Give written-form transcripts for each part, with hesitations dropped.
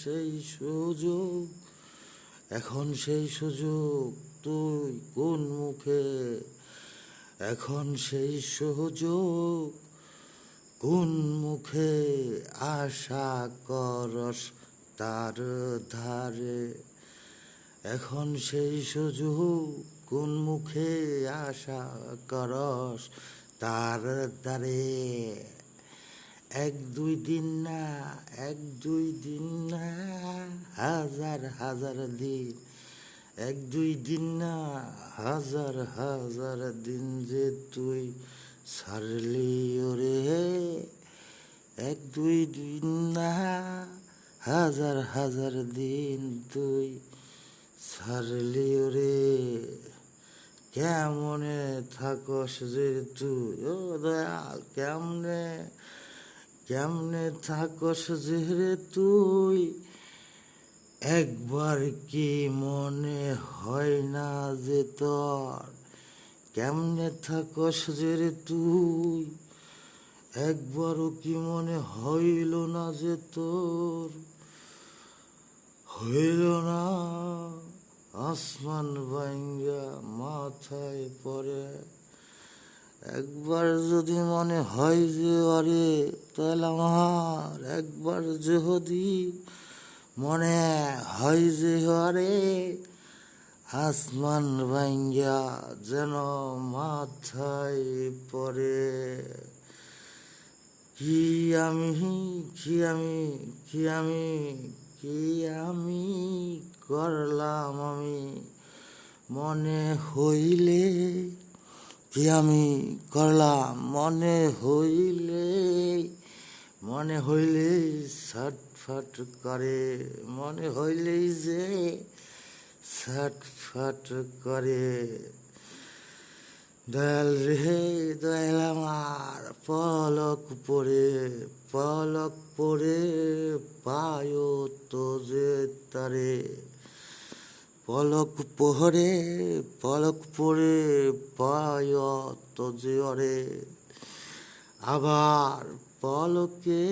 সেই সুযোগ, এখন সেই সুযোগ তুই কোন মুখে, এখন সেই সুযোগ কোন মুখে আশা করস তার ধারে, এখন সেই সুযোগ কোন মুখে আশা করস তার দ্বারে। এক দুই দিন না, এক দুই দিন না, হাজার হাজার দিন, এক দুই দিন না, হাজার হাজার দিন যে তুই ছাড়লি ওরে, এক দুই দিন না, হাজার হাজার দিন তুই ছাড়লি ওরে। কেমনে থাকস যে তুই ও দয়াল, কেমনে কেমনে থাকস যে রে তুই, একবার কি মনে হয় না যে তোর, কেমনে থাকস যে রে তুই, একবারও কি মনে হইল না যে তোর, হইল না আসমান ভাঙ্গা মাথায় পড়ে। একবার যদি মনে হয় যে আরে, তাহলে আমার একবার যদি মনে হয় যে আরে, আসমান ভাঙ্গা যেন মাথায় পড়ে। কি আমি কি আমি কি আমি কি আমি করলাম আমি মনে হইলে, কি আমি করলাম মনে হইলে, মনে হইলেই ছটফট করে, মনে হইলেই যে ছটফট করে। দয়াল রে দয়াল আমার, পলক পড়ে পায় তো যে তারে, পলক পড়ে পায় তো যে অরে। আবার পলকে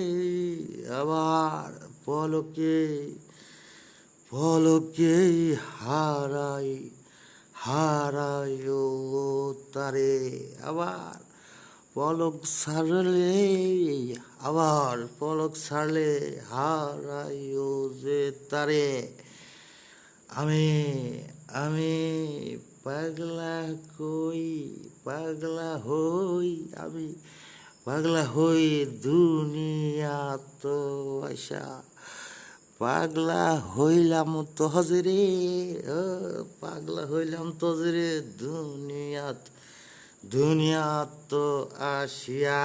হারাই ও তারে। আবার পলক ছাড়লে হারাই ও যে তারে। আমি পাগলা হই দুনিয়া তো আশা, পাগলা হইলাম তো হজরে, পাগলা হইলাম তো হজরে দুনিয়া তো আসিয়া।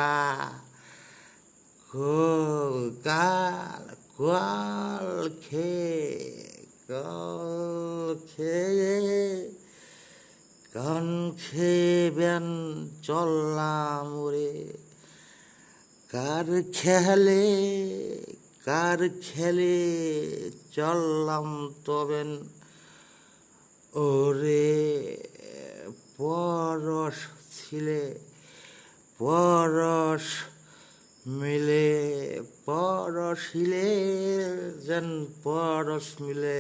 কাল খেয়ে বেন চললাম ওরে, কার খেলে চললাম তবেন ওরে। পরশ মিলে যেন পরশ মিলে,